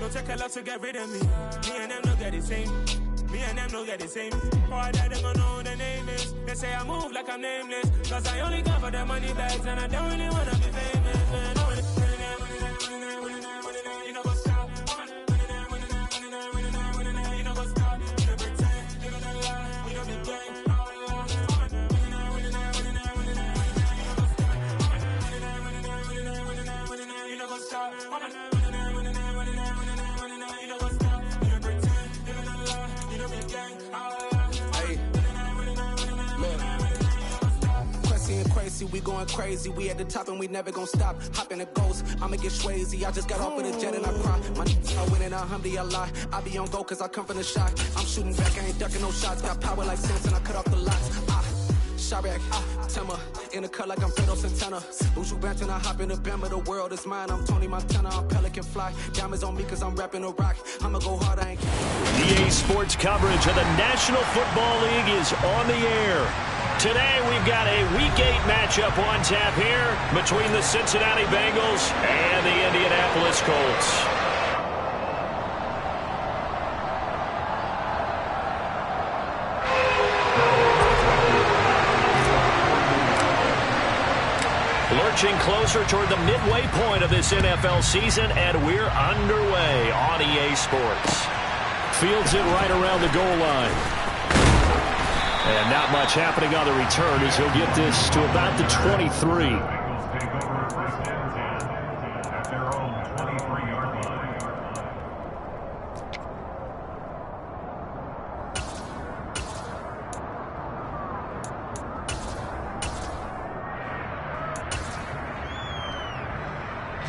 Don't take a lot to get rid of me. Me and them don't get the same. Me and them don't get the same. Before I die, they gon' know who the name is. They say I move like I'm nameless. Cause I only come for the money bags and I don't really wanna be famous. Man, you know what's up. You know what's up. You don't pretend. You don't lie. We don't be gang. You know what's up. We going crazy, we at the top and we never gonna stop. Hop in a ghost, I'ma get swayzy. I just got off of the jet and I cry. My niggas I win and alhamdulillah. I be on go cause I come from the shot. I'm shooting back, I ain't ducking no shots. Got power like Samson, I cut off the lots. Shabak, Timmer, in the cut like I'm Fredo Santana. Buju Banton, I hop in the Bama, the world is mine. I'm Tony Montana, I'm Pelican Fly. Diamonds on me cause I'm rapping a rock. I'ma go hard, I ain't EA Sports coverage of the National Football League is on the air. Today we've got a Week 8 matchup on tap here between the Cincinnati Bengals and the Indianapolis Colts. Lurching closer toward the midway point of this NFL season, and we're underway on EA Sports. Fields it right around the goal line. And not much happening on the return as he'll get this to about the 23.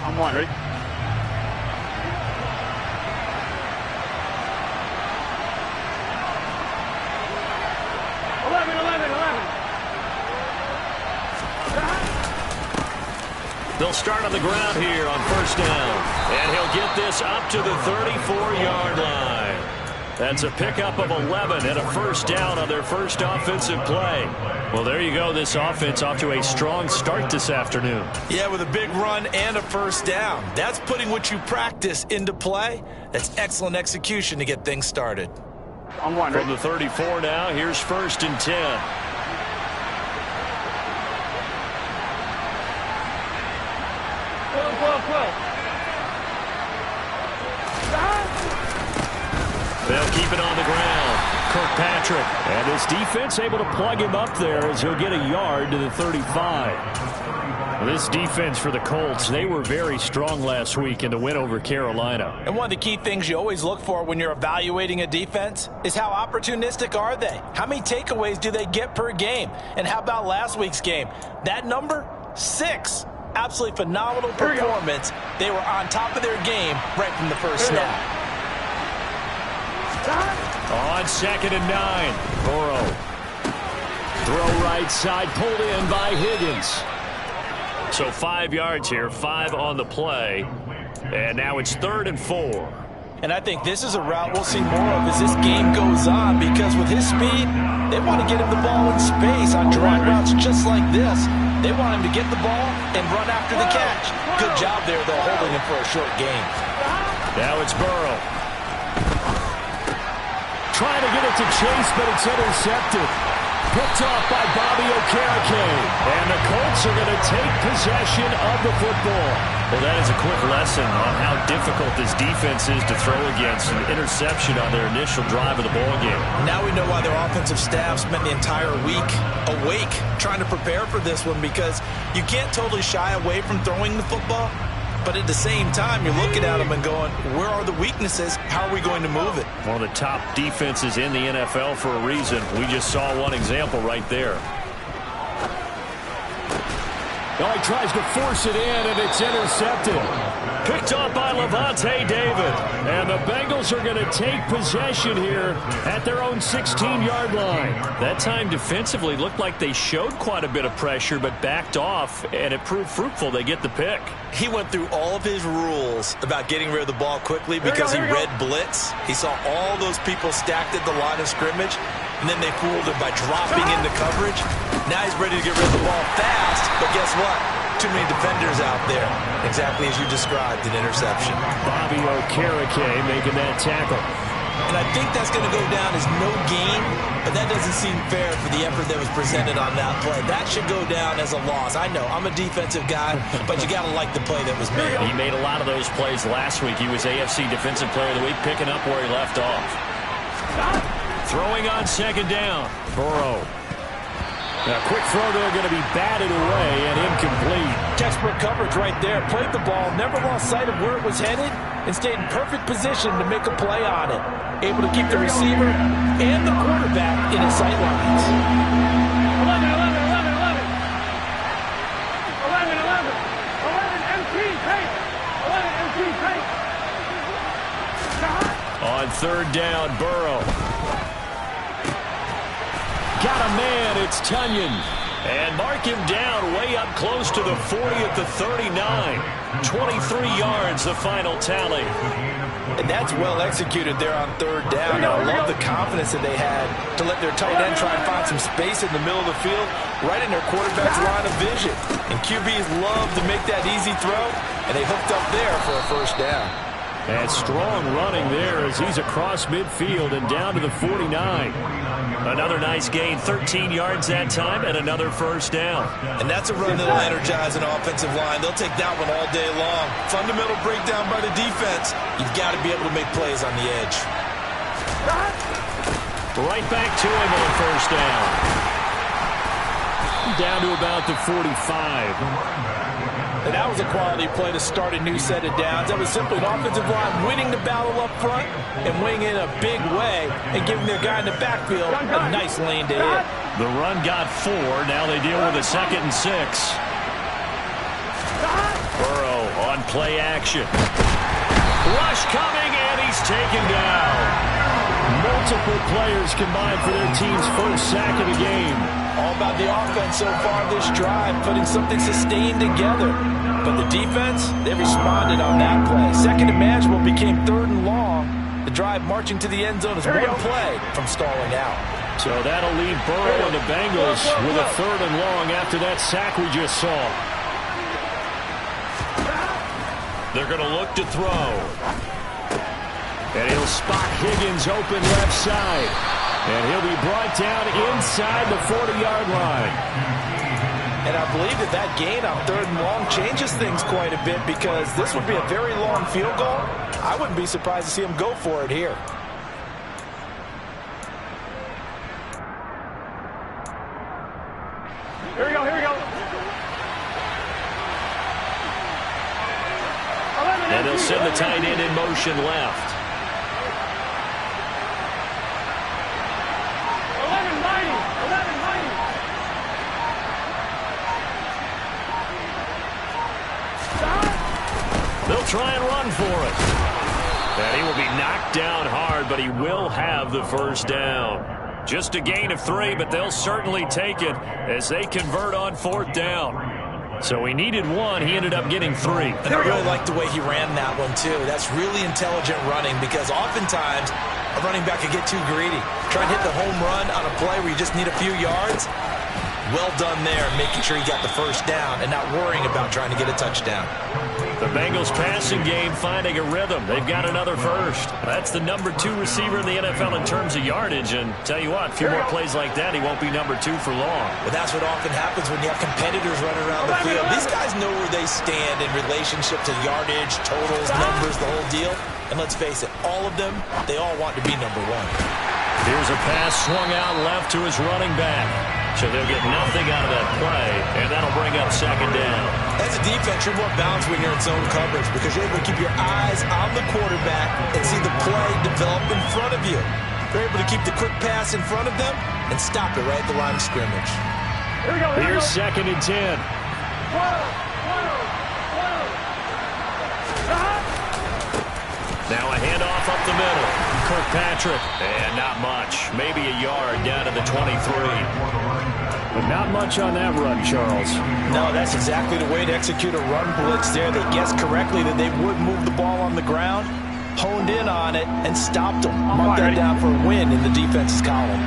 I'm one. Ready? They'll start on the ground here on first down. And he'll get this up to the 34-yard line. That's a pickup of 11 and a first down on their first offensive play. Well, there you go. This offense off to a strong start this afternoon. Yeah, with a big run and a first down. That's putting what you practice into play. That's excellent execution to get things started. I'm one. From the 34 now, here's first and 10. They'll keep it on the ground. Kirkpatrick. And this defense able to plug him up there as he'll get a yard to the 35. This defense for the Colts, they were very strong last week in the win over Carolina. And one of the key things you always look for when you're evaluating a defense is how opportunistic are they? How many takeaways do they get per game? And how about last week's game? That number? 6. Absolutely phenomenal performance. They were on top of their game right from the first snap. On second and 9, Burrow. Throw right side, pulled in by Higgins. So 5 yards here, 5 on the play. And now it's 3rd and 4. And I think this is a route we'll see more of as this game goes on, because with his speed, they want to get him the ball in space on drawing routes just like this. They want him to get the ball and run after the catch. Good job there, though, holding him for a short gain. Now it's Burrow. Trying to get it to Chase, but it's intercepted. Picked off by Bobby Okereke. And the Colts are going to take possession of the football. Well, that is a quick lesson on how difficult this defense is to throw against. An interception on their initial drive of the ballgame. Now we know why their offensive staff spent the entire week awake trying to prepare for this one, because you can't totally shy away from throwing the football. But at the same time, you're looking at them and going, where are the weaknesses? How are we going to move it? One of the top defenses in the NFL for a reason. We just saw one example right there. Oh, he tries to force it in, and it's intercepted. Picked up by Levante David. And the Bengals are going to take possession here at their own 16-yard line. That time defensively looked like they showed quite a bit of pressure, but backed off, and it proved fruitful. They get the pick. He went through all of his rules about getting rid of the ball quickly because he read blitz. He saw all those people stacked at the line of scrimmage, and then they fooled him by dropping into coverage. Now he's ready to get rid of the ball fast, but guess what? too many defenders out there. Exactly as you described, an interception. Bobby Okereke making that tackle. And I think that's going to go down as no gain, but that doesn't seem fair for the effort that was presented on that play. That should go down as a loss. I know, I'm a defensive guy, but you got to like the play that was made. He made a lot of those plays last week. He was AFC Defensive Player of the Week, picking up where he left off. Throwing on second down. Burrow. A quick throw there, going to be batted away and incomplete. Textbook coverage right there. Played the ball, never lost sight of where it was headed, and stayed in perfect position to make a play on it. Able to keep the receiver and the quarterback in his sight lines. 11, MT, take. 11, MT, take. On third down, Burrow. Got a man, it's Tunyon. And mark him down way up close to the 40 at the 39. 23 yards, the final tally. And that's well executed there on third down. I love the confidence that they had to let their tight end try and find some space in the middle of the field, right in their quarterback's line of vision. And QBs love to make that easy throw, and they hooked up there for a first down. And strong running there as he's across midfield and down to the 49. Another nice gain, 13 yards that time, and another first down. And that's a run that'll energize an offensive line. They'll take that one all day long. Fundamental breakdown by the defense. You've got to be able to make plays on the edge. Right back to him on first down. Down to about the 45. And that was a quality play to start a new set of downs. That was simply an offensive line winning the battle up front and winning in a big way and giving their guy in the backfield a nice lane to hit. The run got 4. Now they deal with a 2nd and 6. Burrow on play action. Rush coming, and he's taken down. Multiple players combined for their team's first sack of the game. All about the offense so far this drive, putting something sustained together. But the defense, they responded on that play. Second and manageable became third and long. The drive marching to the end zone is one play from stalling out. So that'll leave Burrow and the Bengals with a third and long after that sack we just saw. They're going to look to throw. And he'll spot Higgins open left side. And he'll be brought down inside the 40-yard line. And I believe that gain on third and long changes things quite a bit because this would be a very long field goal. I wouldn't be surprised to see him go for it here. Here we go, here we go. And they'll send the tight end in motion left. 11-90. They'll try and run for it. And he will be knocked down hard, but he will have the first down. Just a gain of 3, but they'll certainly take it as they convert on fourth down. So he needed 1. He ended up getting 3. And I really like the way he ran that one, too. That's really intelligent running because oftentimes a running back could get too greedy. Try and hit the home run on a play where you just need a few yards. Well done there, making sure he got the first down and not worrying about trying to get a touchdown. The Bengals passing game finding a rhythm. They've got another first. That's the number 2 receiver in the NFL in terms of yardage. And tell you what, a few more plays like that, he won't be number 2 for long. Well, that's what often happens when you have competitors running around the field. These guys know where they stand in relationship to yardage, totals, numbers, the whole deal. And let's face it, all of them, they all want to be number 1. Here's a pass swung out left to his running back. So they'll get nothing out of that play, and that'll bring up second down. As a defense, you're more balanced when you're in zone coverage because you're able to keep your eyes on the quarterback and see the play develop in front of you. You're able to keep the quick pass in front of them and stop it right at the line of scrimmage. Here we go, Here's second and 10. Now a handoff up the middle. Kirkpatrick, and not much. Maybe a yard down to the 23. But not much on that run, Charles. No, that's exactly the way to execute a run blitz there. They guessed correctly that they would move the ball on the ground, honed in on it, and stopped them. Mark that down for a win in the defense's column.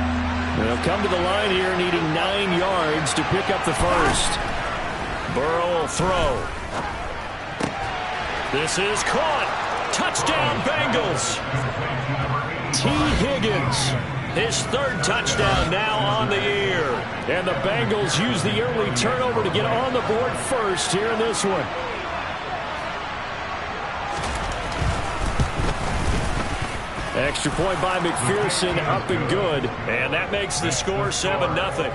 They'll come to the line here needing 9 yards to pick up the first. Burrow will throw. This is caught. Touchdown, Bengals. T. Higgins, his third touchdown now on the year. And the Bengals use the early turnover to get on the board first here in this one. Extra point by McPherson, up and good. And that makes the score 7-0.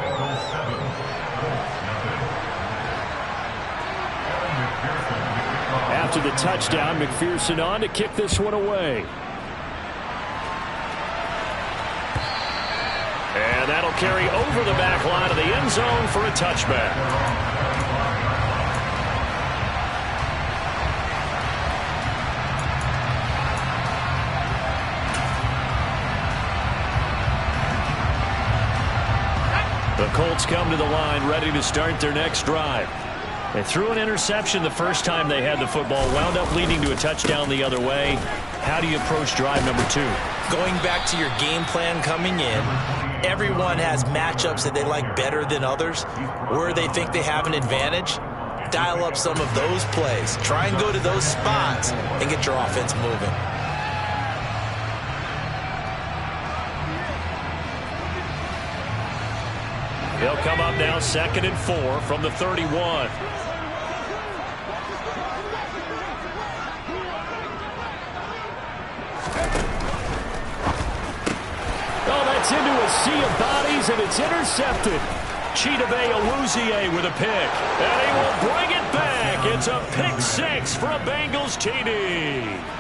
After the touchdown, McPherson on to kick this one away. And that'll carry over the back line of the end zone for a touchback. The Colts come to the line ready to start their next drive. They threw an interception the first time they had the football, wound up leading to a touchdown the other way. How do you approach drive number 2? Going back to your game plan coming in, everyone has matchups that they like better than others. Where they think they have an advantage, dial up some of those plays. Try and go to those spots and get your offense moving. They'll come up now 2nd and 4 from the 31. Oh, that's into a sea of bodies, and it's intercepted. Chidobe Awuzie with a pick, and he will bring it back. It's a pick 6 for a Bengals TD.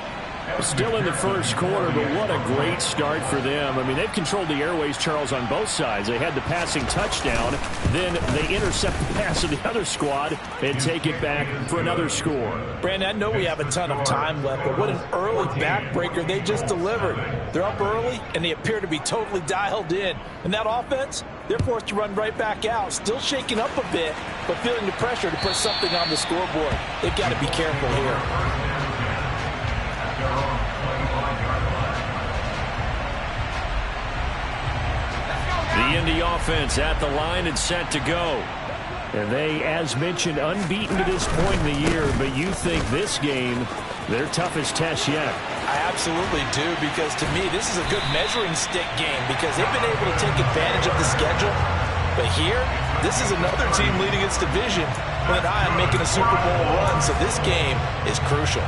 Still in the first quarter, but what a great start for them. I mean, they've controlled the airways, Charles, on both sides. They had the passing touchdown, then they intercept the pass of the other squad and take it back for another score. Brandon, I know we have a ton of time left, but what an early backbreaker they just delivered. They're up early, and they appear to be totally dialed in. And that offense, they're forced to run right back out, still shaking up a bit, but feeling the pressure to put something on the scoreboard. They've got to be careful here. The Indy offense at the line and set to go. And they, as mentioned, unbeaten to this point in the year, but you think this game, their toughest test yet. I absolutely do, because to me, this is a good measuring stick game because they've been able to take advantage of the schedule. But here, this is another team leading its division with an eye on making a Super Bowl run, so this game is crucial.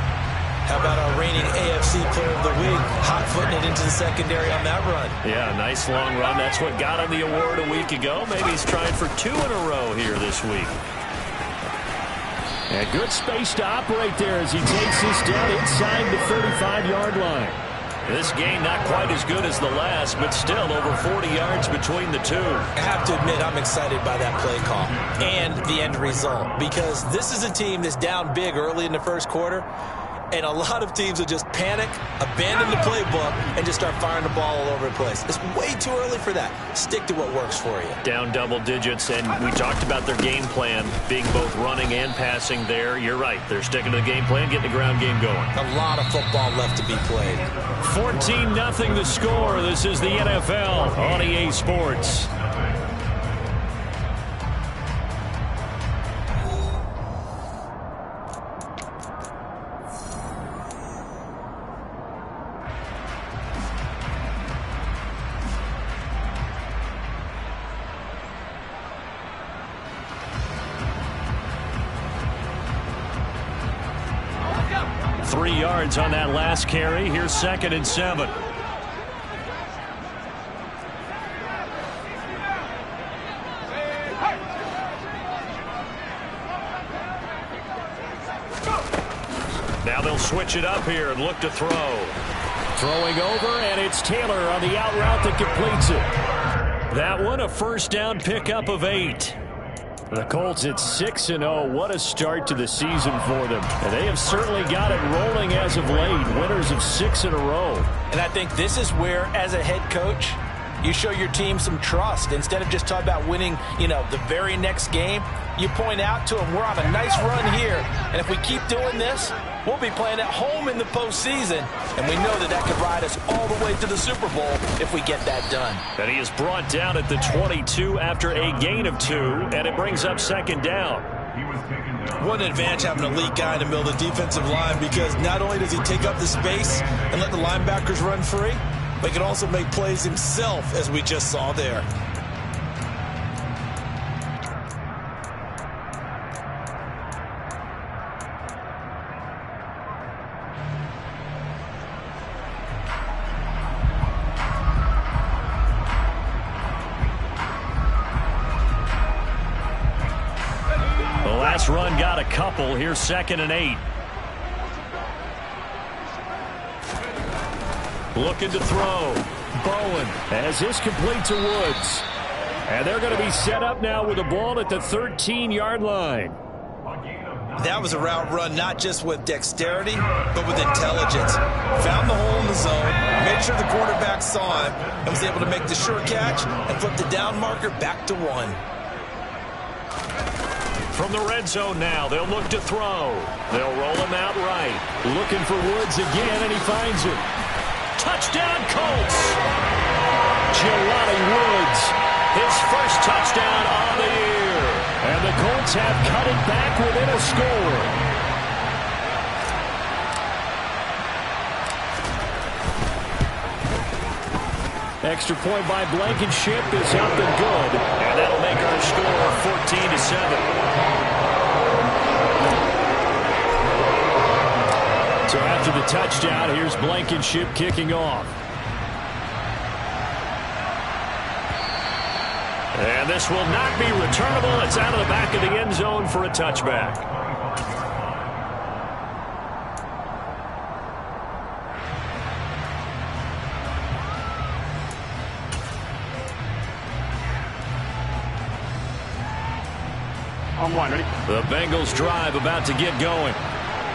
How about our reigning AFC Player of the Week, hot-footing it into the secondary on that run? Yeah, nice long run. That's what got him the award a week ago. Maybe he's trying for 2 in a row here this week. And good space to operate there as he takes this down inside the 35-yard line. This game not quite as good as the last, but still over 40 yards between the two. I have to admit, I'm excited by that play call and the end result, because this is a team that's down big early in the first quarter. And a lot of teams will just panic, abandon the playbook, and just start firing the ball all over the place. It's way too early for that. Stick to what works for you. Down double digits, and we talked about their game plan being both running and passing there. You're right. They're sticking to the game plan, getting the ground game going. A lot of football left to be played. 14-0 the score. This is the NFL on EA Sports. On that last carry. Here's 2nd and 7. Now they'll switch it up here and look to throw. Throwing over, and it's Taylor on the out route that completes it. That one a first down pickup of 8. The Colts at 6-0. What a start to the season for them. And they have certainly got it rolling as of late. Winners of 6 in a row. And I think this is where, as a head coach, you show your team some trust. Instead of just talking about winning, the very next game, you point out to them, we're on a nice run here. And if we keep doing this, we'll be playing at home in the postseason. And we know that could ride us all the way to the Super Bowl if we get that done. And he is brought down at the 22 after a gain of 2, and it brings up 2nd down. What an advantage having an elite guy in the middle of the defensive line, because not only does he take up the space and let the linebackers run free, but he can also make plays himself, as we just saw there. Run got a couple. Here's 2nd and 8. Looking to throw. Bowen as this complete to Woods. And they're going to be set up now with the ball at the 13-yard line. That was a route run not just with dexterity, but with intelligence. Found the hole in the zone, made sure the quarterback saw him, and was able to make the sure catch and flip the down marker back to 1. From the red zone now, they'll look to throw. They'll roll him out right. Looking for Woods again, and he finds it. Touchdown, Colts! Jelani Woods, his first touchdown on the year. And the Colts have cut it back within a score. Extra point by Blankenship is up and good. And that'll make our score 14-7. So after the touchdown, here's Blankenship kicking off. And this will not be returnable. It's out of the back of the end zone for a touchback. On 1, ready? The Bengals drive about to get going.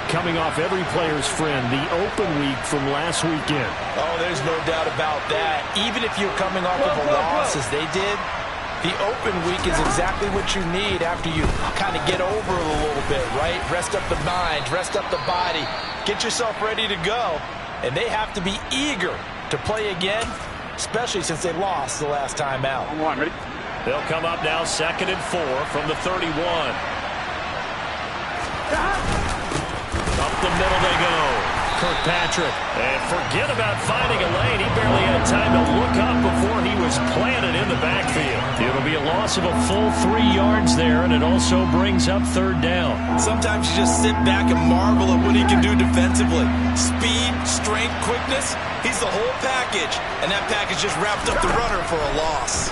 Coming off every player's friend, the open week from last weekend. Oh, there's no doubt about that. Even if you're coming off of a loss as they did, the open week is exactly what you need after you kind of get over it a little bit, right? Rest up the mind, rest up the body, get yourself ready to go. And they have to be eager to play again, especially since they lost the last time out. On 1, ready? They'll come up now 2nd and 4 from the 31. Up the middle they go. Kirkpatrick. And forget about finding a lane. He barely had time to look up before he was planted in the backfield. It'll be a loss of a full 3 yards there, and it also brings up 3rd down. Sometimes you just sit back and marvel at what he can do defensively. Speed, strength, quickness. He's the whole package. And that package just wrapped up the runner for a loss.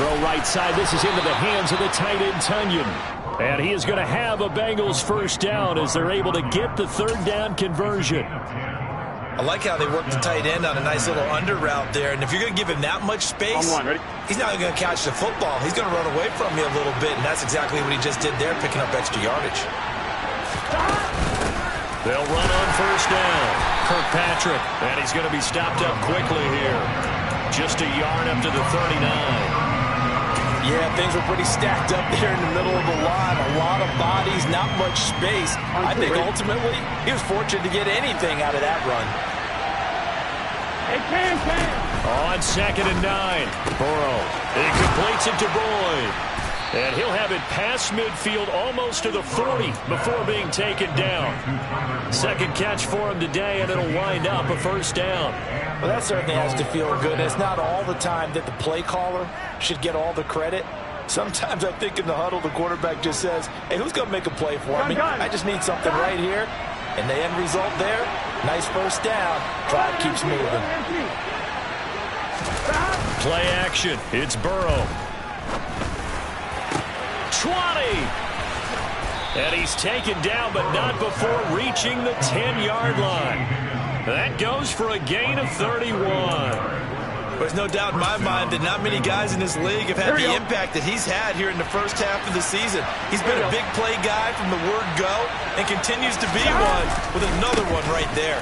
Throw right side. This is into the hands of the tight end, Tunyon. And he is going to have a Bengals first down as they're able to get the 3rd down conversion. I like how they work the tight end on a nice little under route there. And if you're going to give him that much space, he's not going to catch the football. He's going to run away from you a little bit. And that's exactly what he just did there, picking up extra yardage. They'll run on 1st down. Kirkpatrick. And he's going to be stopped up quickly here. Just a yard up to the 39. Yeah, things were pretty stacked up there in the middle of the line. A lot of bodies, not much space. I think ultimately he was fortunate to get anything out of that run. On 2nd and 9. Burrow. He completes it to Boyd. And he'll have it past midfield almost to the 40 before being taken down. 2nd catch for him today, and it'll wind up a 1st down. Well, that certainly has to feel good. It's not all the time that the play caller should get all the credit. Sometimes I think in the huddle, the quarterback just says, hey, who's going to make a play for me? I just need something right here. And the end result there, nice 1st down. Drive keeps moving. Play action. It's Burrow. 20. And he's taken down, but not before reaching the 10-yard line. That goes for a gain of 31. There's no doubt in my mind that not many guys in this league have had the impact that he's had here in the first half of the season. He's been a big play guy from the word go and continues to be one with another one right there.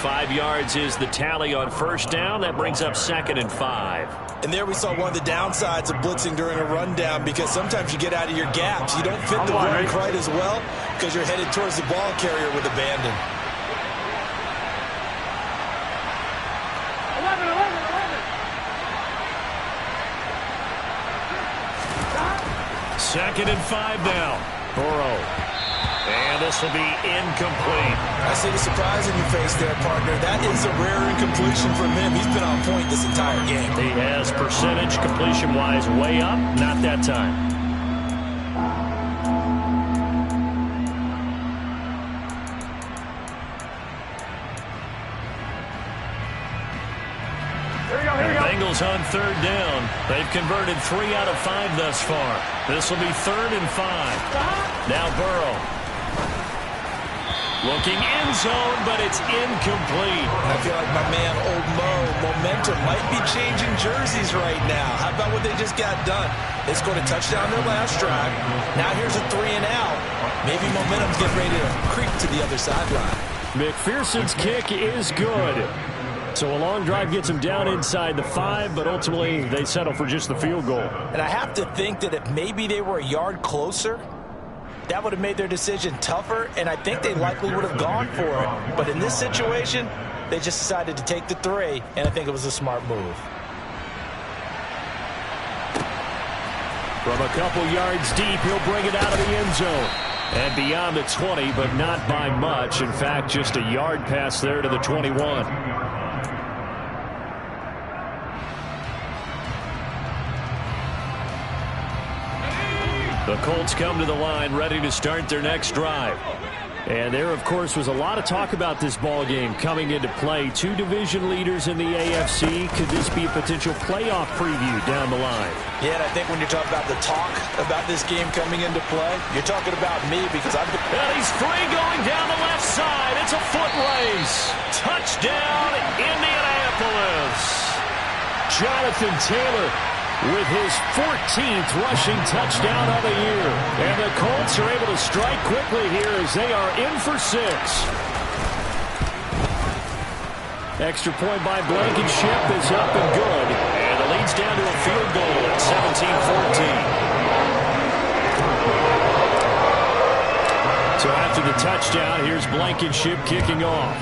5 yards is the tally on 1st down. That brings up 2nd and 5. And there we saw one of the downsides of blitzing during a rundown, because sometimes you get out of your gaps. You don't fit the run quite as well because you're headed towards the ball carrier with abandon. 11. 2nd and 5 now. Burrow. And this will be incomplete. I see the surprise in your face there, partner. That is a rare incompletion from him. He's been on point this entire game. He has percentage completion-wise way up. Not that time. Bengals on 3rd down. They've converted 3 out of 5 thus far. This will be 3rd and 5. Now Burrow. Looking end zone, but it's incomplete. I feel like my man, Old Mo, momentum might be changing jerseys right now. How about what they just got done? They scored a touchdown their last drive. Now here's a 3 and out. Maybe momentum's getting ready to creep to the other sideline. McPherson's kick is good. So a long drive gets him down inside the 5, but ultimately they settle for just the field goal. And I have to think that if maybe they were a yard closer, that would have made their decision tougher, and I think they likely would have gone for it. But in this situation, they just decided to take the 3, and I think it was a smart move. From a couple yards deep, he'll bring it out of the end zone. And beyond the 20, but not by much. In fact, just a yard pass there to the 21. The Colts come to the line ready to start their next drive. And there, of course, was a lot of talk about this ball game coming into play. 2 division leaders in the AFC. Could this be a potential playoff preview down the line? Yeah, and I think when you're talking about the talk about this game coming into play, you're talking about me because I've been... And he's free going down the left side. It's a foot race. Touchdown, Indianapolis. Jonathan Taylor with his 14th rushing touchdown of the year. And the Colts are able to strike quickly here as they are in for 6. Extra point by Blankenship is up and good. And the lead's down to a field goal at 17-14. So after the touchdown, here's Blankenship kicking off.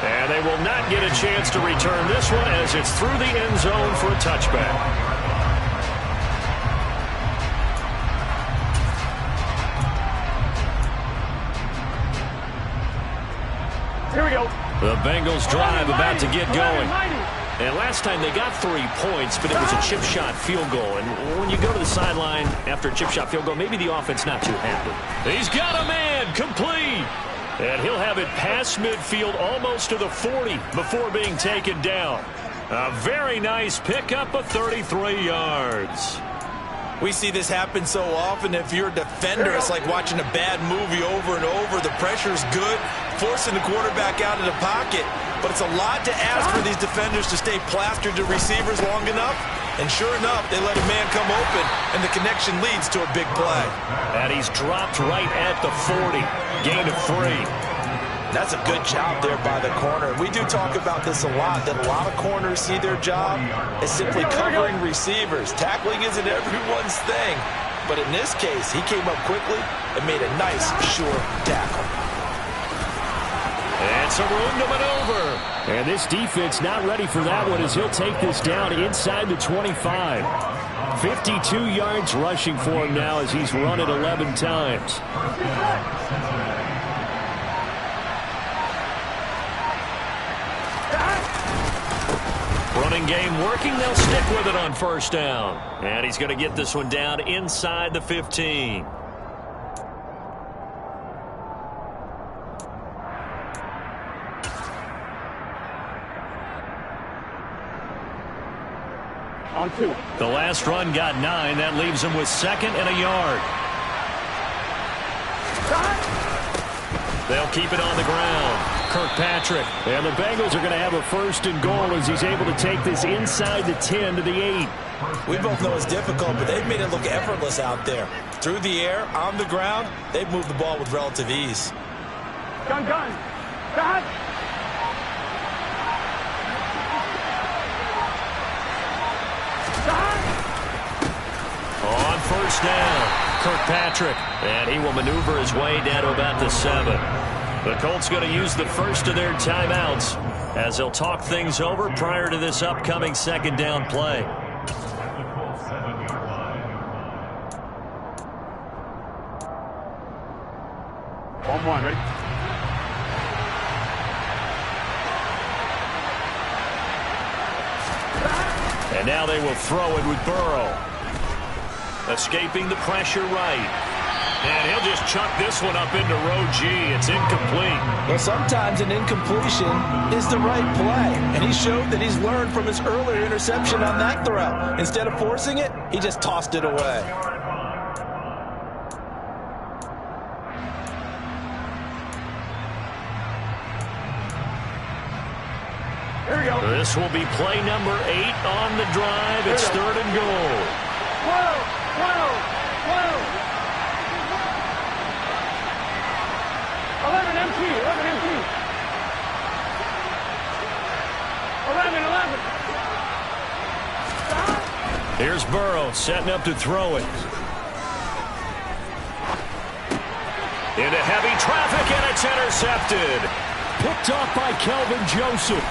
And they will not get a chance to return this one as it's through the end zone for a touchback. Here we go. The Bengals drive about to get going. And last time they got 3 points, but it was a chip shot field goal. And when you go to the sideline after a chip shot field goal, maybe the offense not too happy. He's got a man, complete. And he'll have it past midfield almost to the 40 before being taken down. A very nice pickup of 33 yards. We see this happen so often. If you're a defender, it's like watching a bad movie over and over. The pressure's good, forcing the quarterback out of the pocket. But it's a lot to ask for these defenders to stay plastered to receivers long enough. And sure enough, they let a man come open, and the connection leads to a big play. And he's dropped right at the 40. Gain of 3. That's a good job there by the corner. We do talk about this a lot, that a lot of corners see their job as simply covering receivers. Tackling isn't everyone's thing. But in this case, he came up quickly and made a nice, sure tackle. And some room to maneuver. And this defense not ready for that one as he'll take this down inside the 25. 52 yards rushing for him now as he's run it 11 times. Running game working. They'll stick with it on 1st down. And he's going to get this one down inside the 15. On 2. The last run got 9. That leaves him with 2nd and a yard. They'll keep it on the ground. Kirkpatrick. And the Bengals are going to have a 1st and goal as he's able to take this inside the 10 to the 8. We both know it's difficult, but they've made it look effortless out there. Through the air, on the ground, they've moved the ball with relative ease. Gun. Back. On 1st down, Kirkpatrick. And he will maneuver his way down to about the 7. The Colts going to use the first of their timeouts as they'll talk things over prior to this upcoming 2nd down play. 1-1, ready? And now they will throw it with Burrow. Escaping the pressure right. And he'll just chuck this one up into row G. It's incomplete. Well, sometimes an incompletion is the right play. And he showed that he's learned from his earlier interception on that throw. Instead of forcing it, he just tossed it away. Here we go. This will be play number 8 on the drive. It's 3rd and goal. Whoa. 11 empty. 11. Here's Burrow setting up to throw it. Into heavy traffic, and it's intercepted. Picked off by Kelvin Joseph.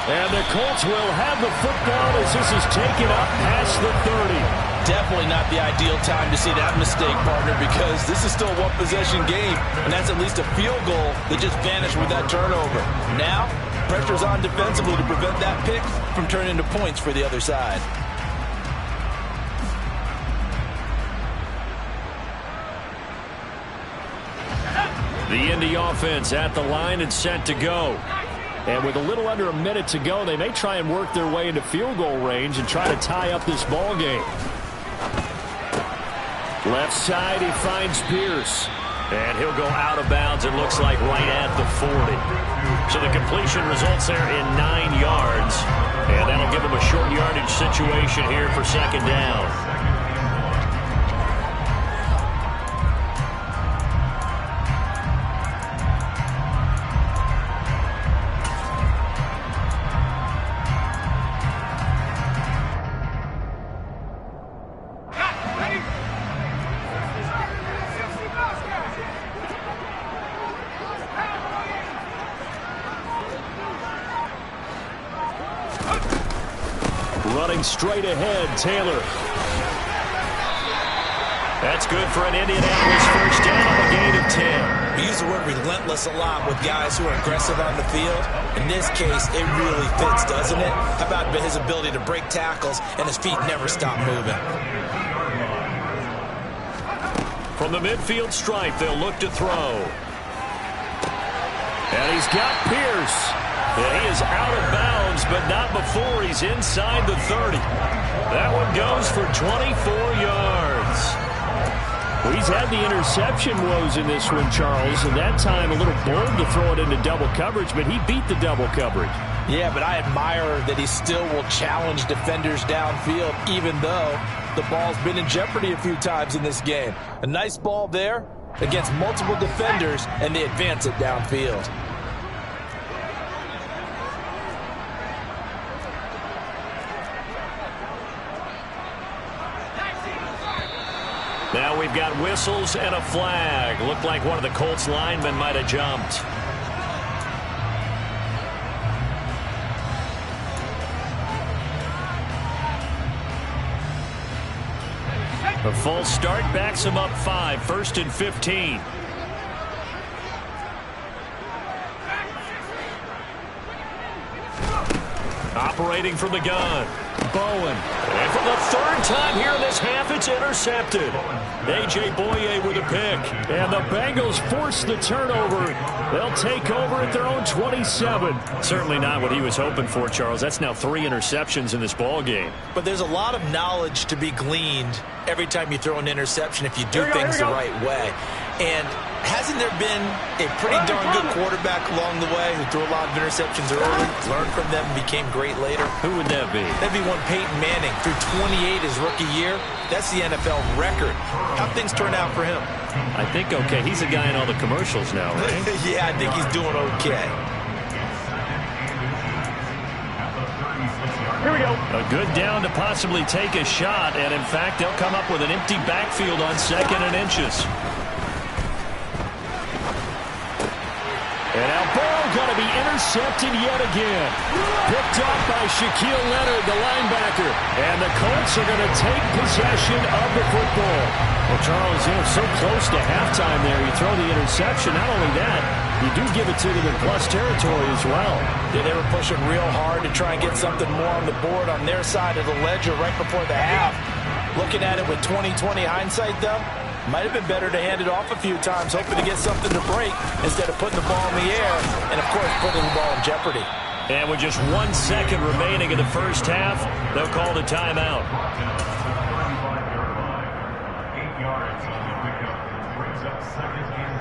And the Colts will have the football as this is taken up past the 30. Definitely not the ideal time to see that mistake, partner, because this is still a one-possession game, and that's at least a field goal that just vanished with that turnover. Now, pressure's on defensively to prevent that pick from turning into points for the other side. The Indy offense at the line and set to go. And with a little under a minute to go, they may try and work their way into field goal range and try to tie up this ball game. Left side, he finds Pierce. And he'll go out of bounds, it looks like, right at the 40. So the completion results there in 9 yards. And that'll give him a short yardage situation here for 2nd down. Running straight ahead, Taylor. That's good for an Indianapolis first down on a gain of 10. We use the word relentless a lot with guys who are aggressive on the field. In this case, it really fits, doesn't it? How about his ability to break tackles and his feet never stop moving? From the midfield stripe, they'll look to throw. And he's got Pierce. And he is out of bounds, but not before he's inside the 30. That one goes for 24 yards. Well, he's had the interception woes in this one, Charles, and that time a little bold to throw it into double coverage, but he beat the double coverage. Yeah, but I admire that he still will challenge defenders downfield, even though the ball's been in jeopardy a few times in this game. A nice ball there against multiple defenders, and they advance it downfield. Now we've got whistles and a flag. Looked like one of the Colts linemen might have jumped. A false start backs him up 5, 1st and 15. Operating from the gun, Bowen. And for the 3rd time here in this half, it's intercepted. A.J. Boye with a pick. And the Bengals force the turnover. They'll take over at their own 27. Certainly not what he was hoping for, Charles. That's now 3 interceptions in this ball game. But there's a lot of knowledge to be gleaned every time you throw an interception if you do things the right way. And hasn't there been a pretty darn good quarterback along the way who threw a lot of interceptions early, learned from them, and became great later? Who would that be? That'd be one Peyton Manning. Threw 28 his rookie year. That's the NFL record. How'd things turn out for him? I think okay. He's a guy in all the commercials now, right? Yeah, I think he's doing okay. Here we go. A good down to possibly take a shot, and in fact, they'll come up with an empty backfield on 2nd and inches. And now Burrow going to be intercepted yet again. Picked off by Shaquille Leonard, the linebacker. And the Colts are going to take possession of the football. Well, Charles, so close to halftime there. You throw the interception. Not only that, you do give it to them in plus territory as well. Yeah, they were pushing real hard to try and get something more on the board on their side of the ledger right before the half. Looking at it with 20/20 hindsight, though, might have been better to hand it off a few times, hoping to get something to break instead of putting the ball in the air and, of course, putting the ball in jeopardy. And with just 1 second remaining in the first half, they'll call the timeout. 8 yards on the pickup. Brings up 2nd and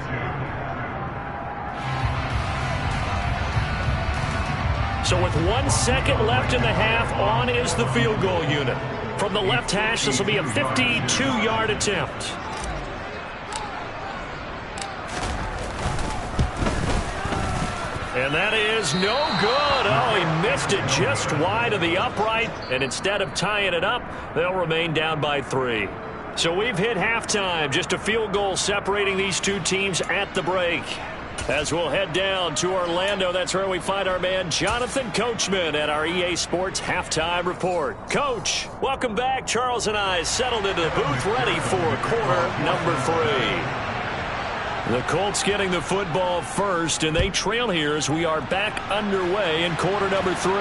2. So with 1 second left in the half, on is the field goal unit. From the left hash, this will be a 52-yard attempt. And that is no good. Oh, he missed it just wide of the upright. And instead of tying it up, they'll remain down by 3. So we've hit halftime. Just a field goal separating these two teams at the break. As we'll head down to Orlando, that's where we find our man Jonathan Coachman at our EA Sports Halftime Report. Coach, welcome back. Charles and I settled into the booth ready for quarter number 3. The Colts getting the football first, and they trail here as we are back underway in quarter number 3.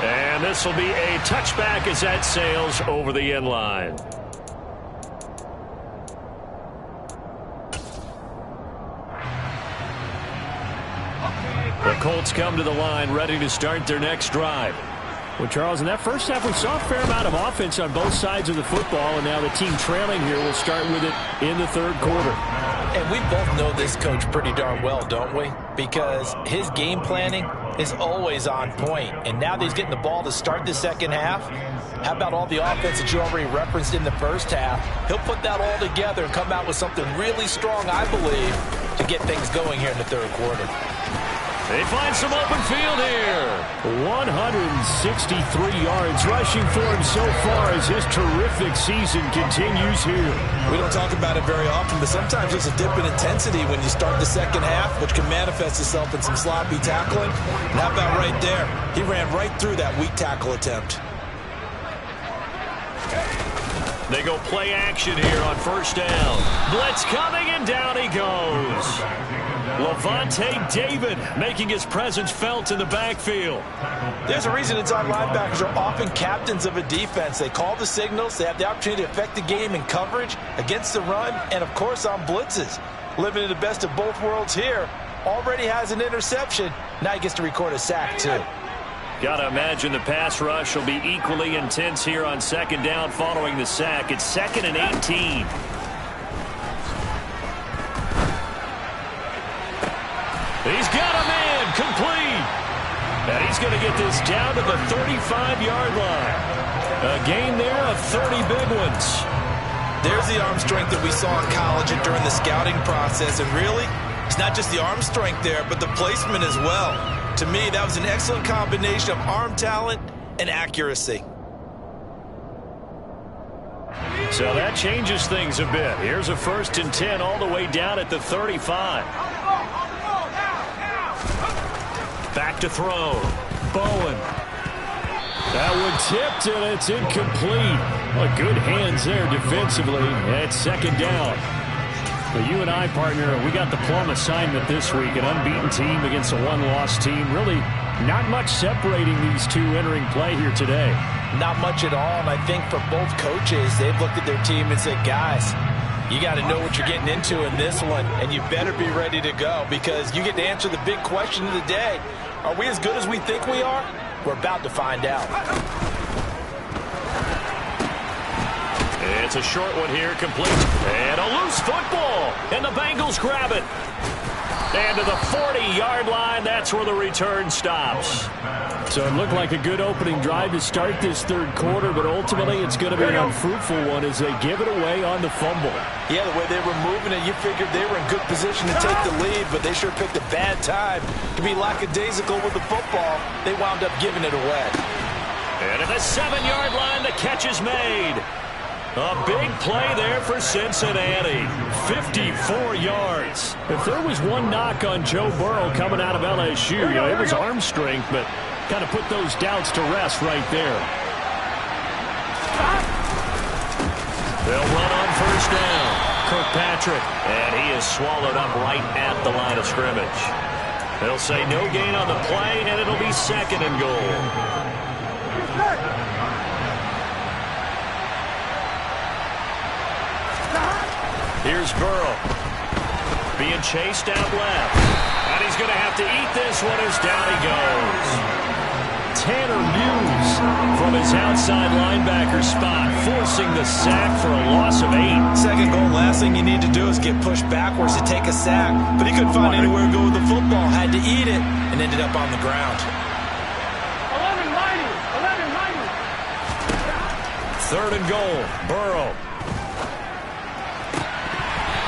And this will be a touchback as that sails over the end line. The Colts come to the line ready to start their next drive. Well, Charles, in that first half, we saw a fair amount of offense on both sides of the football, and now the team trailing here will start with it in the third quarter. And we both know this coach pretty darn well, don't we? Because his game planning is always on point. And now that he's getting the ball to start the second half, how about all the offense that you already referenced in the first half? He'll put that all together and come out with something really strong, I believe, to get things going here in the third quarter. They find some open field here. 163 yards rushing for him so far as his terrific season continues here. We don't talk about it very often, but sometimes there's a dip in intensity when you start the second half, which can manifest itself in some sloppy tackling. And how about right there? He ran right through that weak tackle attempt. They go play action here on first down. Blitz coming, and down he goes. Levante David making his presence felt in the backfield. There's a reason inside linebackers are often captains of a defense. They call the signals. They have the opportunity to affect the game in coverage, against the run, and, of course, on blitzes. Living in the best of both worlds here. Already has an interception. Now he gets to record a sack, too. Got to imagine the pass rush will be equally intense here on second down following the sack. It's 2nd and 18. He's got him in, complete. And he's going to get this down to the 35-yard line. A gain there of 30 big ones. There's the arm strength that we saw in college and during the scouting process. And really, it's not just the arm strength there, but the placement as well. To me, that was an excellent combination of arm talent and accuracy. So that changes things a bit. Here's a 1st and 10 all the way down at the 35. Back to throw. Bowen. That one tipped, and it's incomplete. Well, good hands there defensively. It's 2nd down. Well, you and I, partner, we got the plum assignment this week. An unbeaten team against a one-loss team. Really not much separating these two entering play here today. Not much at all, and I think for both coaches, they've looked at their team and said, guys, you got to know what you're getting into in this one, and you better be ready to go because you get to answer the big question of the day. Are we as good as we think we are? We're about to find out. It's a short one here, complete. And a loose football, and the Bengals grab it. And to the 40-yard line, that's where the return stops. So it looked like a good opening drive to start this third quarter, but ultimately it's going to be an unfruitful one as they give it away on the fumble. Yeah, the way they were moving it, you figured they were in good position to take the lead, but they sure picked a bad time to be lackadaisical with the football. They wound up giving it away. And at the 7-yard line, the catch is made. A big play there for Cincinnati. 54 yards. If there was one knock on Joe Burrow coming out of LSU, it was arm strength, but kind of put those doubts to rest right there. They'll run on first down. Kirkpatrick, and he is swallowed up right at the line of scrimmage. They'll say no gain on the play, and it'll be second and goal. Here's Burrow. Being chased out left. And he's going to have to eat this one as down he goes. Tanner Muse from his outside linebacker spot, forcing the sack for a loss of 8. Second goal, last thing you need to do is get pushed backwards to take a sack. But he couldn't find anywhere to go with the football. Had to eat it and ended up on the ground. 11-90. Third and goal. Burrow.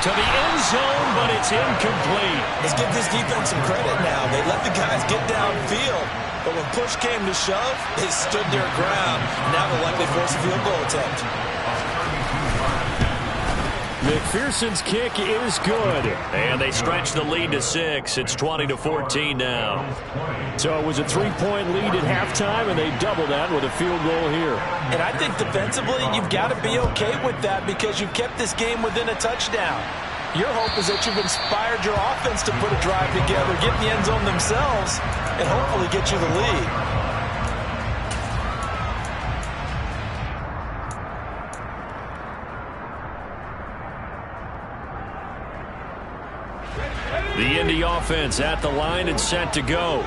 To the end zone, but it's incomplete. Let's give this defense some credit now. They let the guys get downfield, but when push came to shove, they stood their ground. Now they'll likely force a field goal attempt. McPherson's kick is good. And they stretch the lead to 6. It's 20-14 now. So it was a 3-point lead at halftime, and they double that with a field goal here. And I think defensively, you've got to be okay with that because you've kept this game within a touchdown. Your hope is that you've inspired your offense to put a drive together, get in the end zone themselves, and hopefully get you the lead. The Indy offense at the line and set to go.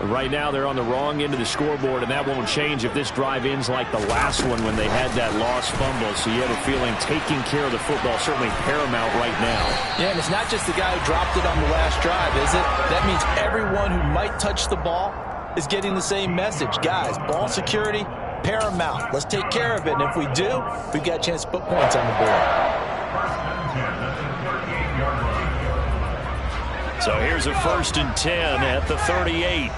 Right now they're on the wrong end of the scoreboard, and that won't change if this drive ends like the last one when they had that lost fumble. So you have a feeling taking care of the football certainly paramount right now. Yeah, and it's not just the guy who dropped it on the last drive, is it? That means everyone who might touch the ball is getting the same message. Guys, ball security, paramount. Let's take care of it, and if we do, we've got a chance to put points on the board. So here's a 1st and 10 at the 38.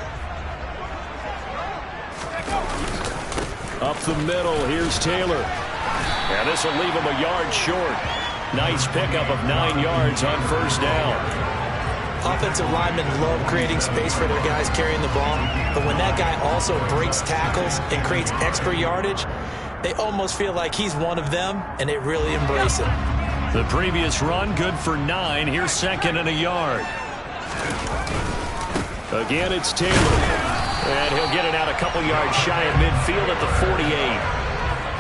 Up the middle, here's Taylor. And this will leave him a yard short. Nice pickup of 9 yards on first down. Offensive linemen love creating space for their guys carrying the ball, but when that guy also breaks tackles and creates extra yardage, they almost feel like he's one of them, and they really embrace it. The previous run, good for 9. Here's 2nd and a yard. Again, it's Taylor. And he'll get it out a couple yards shy of midfield at the 48.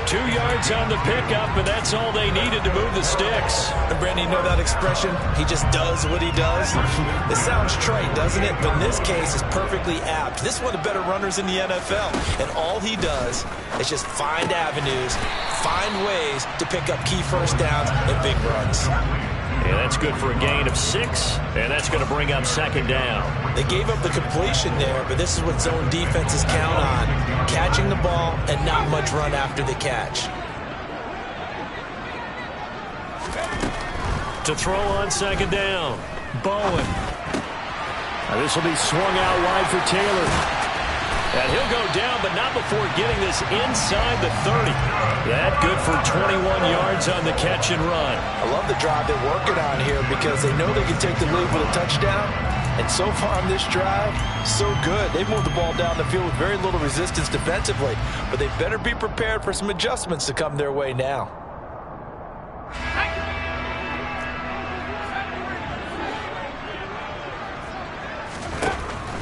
2 yards on the pickup, and that's all they needed to move the sticks. And Brandon, you know that expression? He just does what he does. It sounds trite, doesn't it? But in this case, it's perfectly apt. This is one of the better runners in the NFL. And all he does is just find avenues, find ways to pick up key first downs and big runs. And that's good for a gain of 6, and that's going to bring up 2nd down. They gave up the completion there, but this is what zone defenses count on. Catching the ball and not much run after the catch. To throw on 2nd down, Bowen. Now this will be swung out wide for Taylor. And he'll go down, but not before getting this inside the 30. That good for 21 yards on the catch and run. I love the drive they're working on here because they know they can take the lead with a touchdown. And so far on this drive, so good. They've moved the ball down the field with very little resistance defensively. But they better be prepared for some adjustments to come their way now.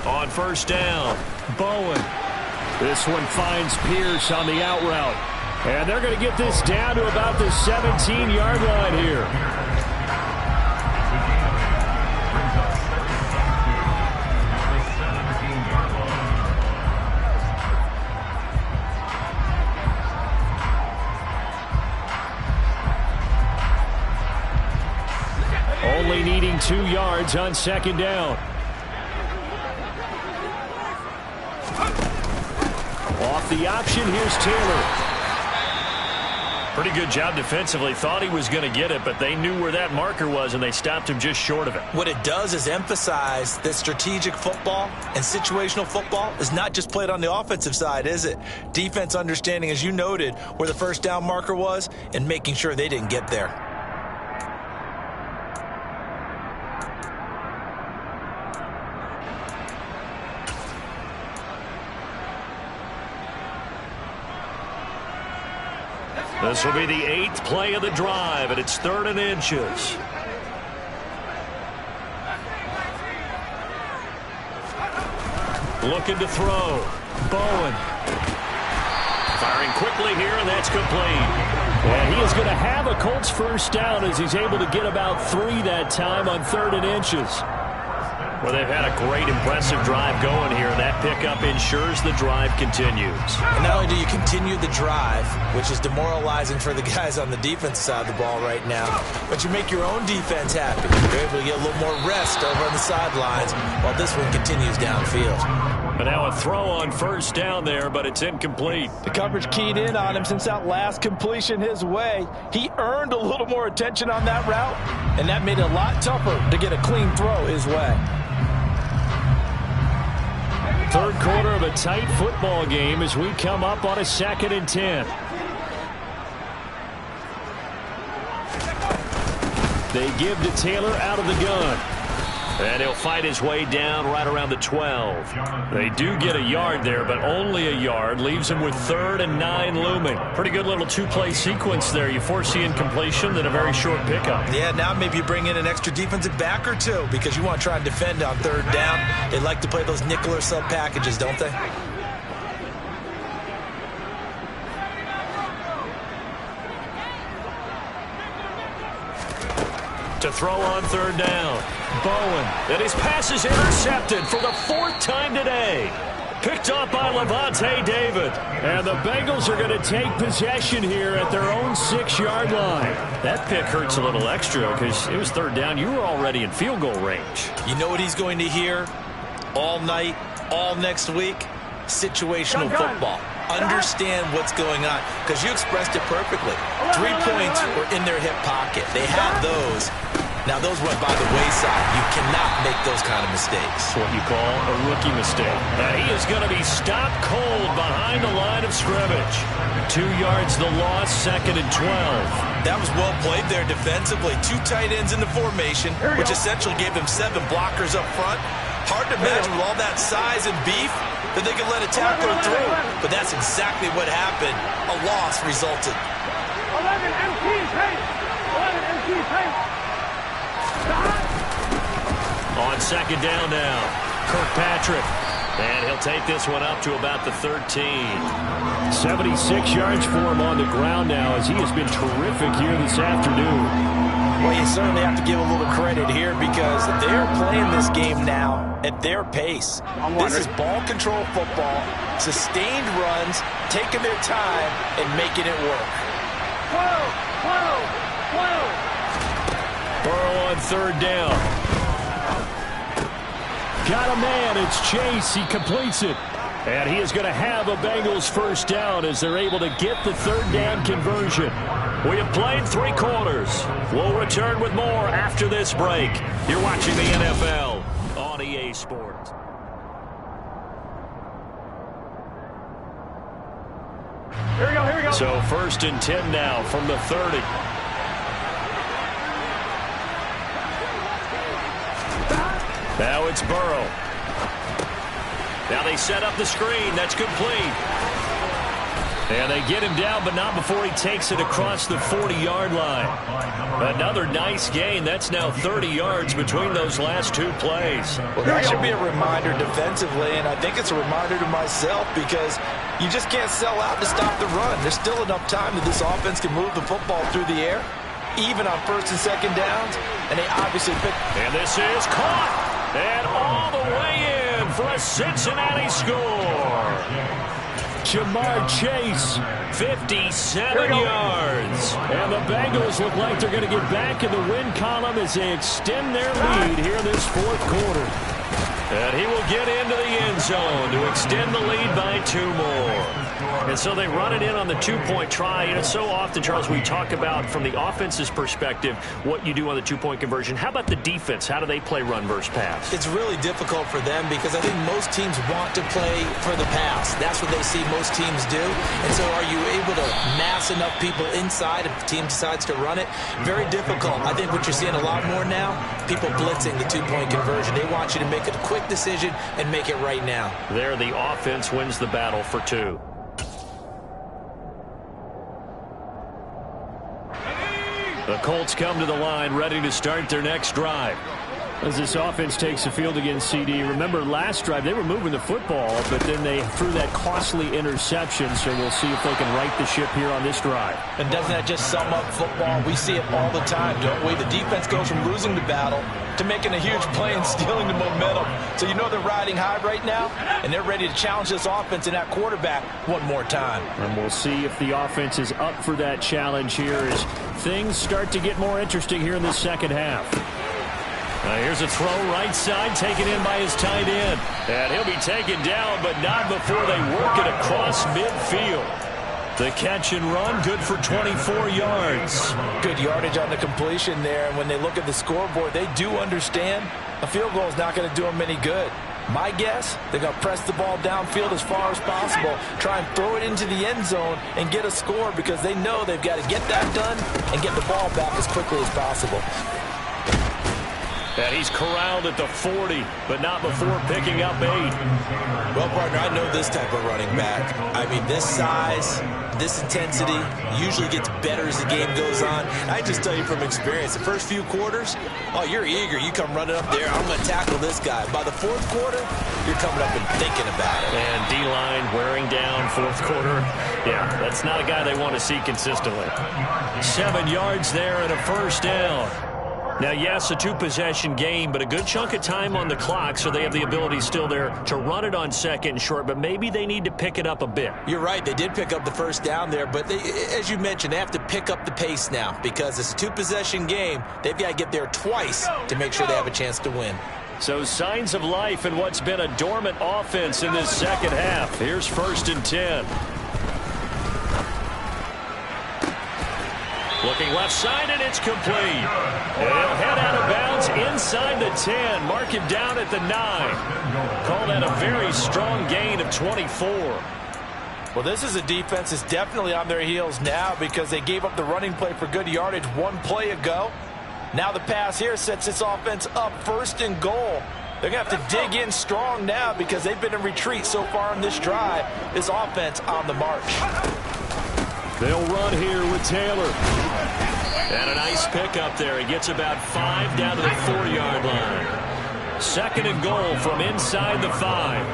On first down, Bowen. This one finds Pierce on the out route. And they're going to get this down to about the 17-yard line here. Only needing 2 yards on 2nd down. Off the option, here's Taylor. Pretty good job defensively. Thought he was going to get it, but they knew where that marker was, and they stopped him just short of it. What it does is emphasize that strategic football and situational football is not just played on the offensive side, is it? Defense understanding, as you noted, where the first down marker was and making sure they didn't get there. This will be the 8th play of the drive, and it's 3rd and inches. Looking to throw. Bowen. Firing quickly here, and that's complete. And he is going to have a Colts first down as he's able to get about 3 that time on 3rd and inches. Well, they've had a great, impressive drive going here, and that pickup ensures the drive continues. And not only do you continue the drive, which is demoralizing for the guys on the defensive side of the ball right now, but you make your own defense happy. You're able to get a little more rest over on the sidelines while this one continues downfield. But now a throw on first down there, but it's incomplete. The coverage keyed in on him since that last completion his way. He earned a little more attention on that route, and that made it a lot tougher to get a clean throw his way. 3rd quarter of a tight football game as we come up on a 2nd and 10. They give to Taylor out of the gun. And he'll fight his way down right around the 12. They do get a yard there, but only a yard. Leaves him with 3rd and 9 looming. Pretty good little 2-play sequence there. You foresee incompletion, then a very short pickup. Yeah, now maybe you bring in an extra defensive back or two because you want to try and defend on 3rd down. They like to play those nickel or sub packages, don't they? To throw on 3rd down. Bowen. And his pass is intercepted for the 4th time today. Picked up by Levante David. And the Bengals are going to take possession here at their own 6-yard line. That pick hurts a little extra because it was 3rd down. You were already in field goal range. You know what he's going to hear all night, all next week? Situational football. Understand what's going on because you expressed it perfectly. 3 points were in their hip pocket. They had those. Now, those went by the wayside. You cannot make those kind of mistakes. What you call a rookie mistake. Now, he is going to be stopped cold behind the line of scrimmage. 2 yards the loss, 2nd and 12. That was well played there defensively. 2 tight ends in the formation, which essentially gave them 7 blockers up front. Hard to imagine with all that size and beef that they could let a tackler through. But that's exactly what happened. A loss resulted. 11 MT paint. 11 MT paint. On 2nd down now, Kirkpatrick. And he'll take this one up to about the 13. 76 yards for him on the ground now as he has been terrific here this afternoon. Well, you certainly have to give a little credit here because they're playing this game now at their pace. This is ball control football, sustained runs, taking their time and making it work. 12. Burrow on 3rd down. Got a man. It's Chase. He completes it. And he is going to have a Bengals first down as they're able to get the 3rd down conversion. We have played 3 quarters. We'll return with more after this break. You're watching the NFL on EA Sports. Here we go. So 1st and 10 now from the 30. Now it's Burrow. Now they set up the screen. That's complete. And they get him down, but not before he takes it across the 40-yard line. Another nice gain. That's now 30 yards between those last 2 plays. Well, that should be a reminder defensively, and I think it's a reminder to myself because you just can't sell out to stop the run. There's still enough time that this offense can move the football through the air, even on 1st and 2nd downs, and they obviously pick. And this is caught. And all the way in for a Cincinnati score. Jamar Chase, 57 yards. And the Bengals look like they're going to get back in the win column as they extend their lead here in this 4th quarter. And he will get into the end zone to extend the lead by 2 more. And so they run it in on the two-point try. And it's so often, Charles, we talk about from the offense's perspective what you do on the two-point conversion. How about the defense? How do they play run versus pass? It's really difficult for them because I think most teams want to play for the pass. That's what they see most teams do. And so are you able to mass enough people inside if the team decides to run it? Very difficult. I think what you're seeing a lot more now, people blitzing the two-point conversion. They want you to make a quick decision and make it right now. There, the offense wins the battle for two. The Colts come to the line, ready to start their next drive. As this offense takes the field against CD, remember last drive they were moving the football, but then they threw that costly interception, so we'll see if they can right the ship here on this drive. And doesn't that just sum up football? We see it all the time, don't we? The defense goes from losing the battle to making a huge play and stealing the momentum. So you know they're riding high right now, and they're ready to challenge this offense and that quarterback one more time. And we'll see if the offense is up for that challenge here as things start to get more interesting here in the second half. Here's a throw right side, taken in by his tight end. And he'll be taken down, but not before they work it across midfield. The catch and run, good for 24 yards. Good yardage on the completion there. And when they look at the scoreboard, they do understand a field goal is not going to do them any good. My guess, they're going to press the ball downfield as far as possible, try and throw it into the end zone and get a score because they know they've got to get that done and get the ball back as quickly as possible. And he's corralled at the 40, but not before picking up 8. Well, partner, I know this type of running back. I mean, this size, this intensity usually gets better as the game goes on. I just tell you from experience, the first few quarters, oh, you're eager. You come running up there, I'm going to tackle this guy. By the fourth quarter, you're coming up and thinking about it. And D-line wearing down fourth quarter. Yeah, that's not a guy they want to see consistently. 7 yards there and a first down. Now, yes, a two-possession game, but a good chunk of time on the clock, so they have the ability still there to run it on second and short, but maybe they need to pick it up a bit. You're right. They did pick up the first down there, but they, as you mentioned, they have to pick up the pace now because it's a two-possession game. They've got to get there twice to make sure they have a chance to win. So signs of life in what's been a dormant offense in this second half. Here's 1st and 10. Looking left side, and it's complete. And he'll head out of bounds inside the 10. Mark him down at the 9. Call that a very strong gain of 24. Well, this is a defense that's definitely on their heels now because they gave up the running play for good yardage one play ago. Now the pass here sets this offense up 1st and goal. They're going to have to dig in strong now because they've been in retreat so far in this drive. This offense on the march. They'll run here with Taylor. And a nice pickup there. He gets about 5 down to the 4-yard line. 2nd and goal from inside the 5.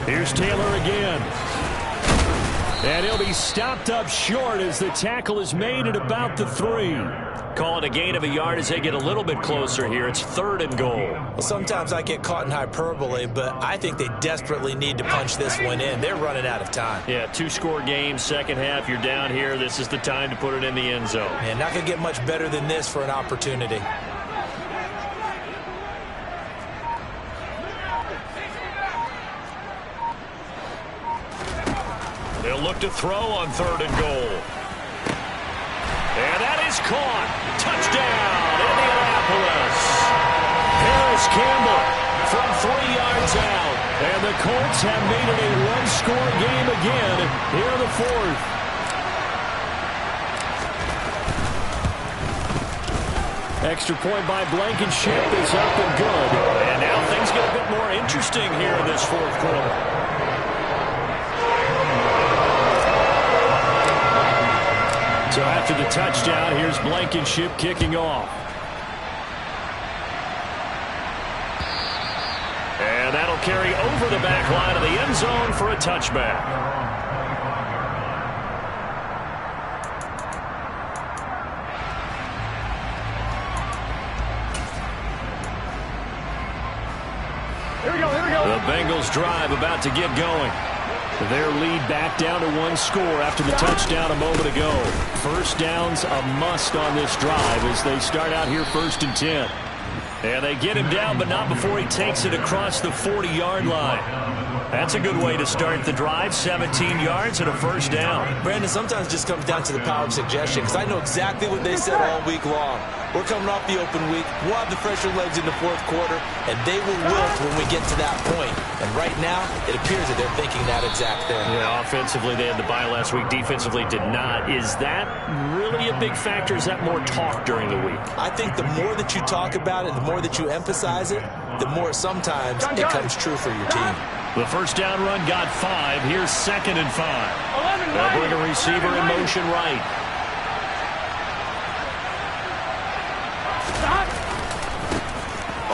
Here's Taylor again. And he'll be stopped up short as the tackle is made at about the 3. Call it a gain of a yard as they get a little bit closer here. It's 3rd and goal. Well, sometimes I get caught in hyperbole, but I think they desperately need to punch this one in. They're running out of time. Yeah, 2-score game, second half. You're down here. This is the time to put it in the end zone. And not going to get much better than this for an opportunity. They'll look to throw on 3rd and goal. And that is caught. Touchdown, Indianapolis. Harris Campbell from 3 yards out. And the Colts have made it a one-score game again here in the 4th. Extra point by Blankenship is up and good. And now things get a bit more interesting here in this 4th quarter. So after the touchdown, here's Blankenship kicking off. And that'll carry over the back line of the end zone for a touchback. Here we go, here we go. The Bengals drive about to get going. Their lead back down to 1 score after the touchdown a moment ago. First down's a must on this drive as they start out here 1st and 10. And they get him down, but not before he takes it across the 40-yard line. That's a good way to start the drive. 17 yards and a first down. Brandon, sometimes it just comes down to the power of suggestion, because I know exactly what they said all week long. We're coming off the open week. We'll have the fresher legs in the fourth quarter, and they will wilt when we get to that point. And right now, it appears that they're thinking that exact thing. Yeah, offensively, they had the bye last week. Defensively, did not. Is that really a big factor? Is that more talk during the week? I think the more that you talk about it, the more that you emphasize it, the more sometimes it comes true for your team. The first down run got 5. Here's 2nd and 5. They'll bring a receiver in motion right.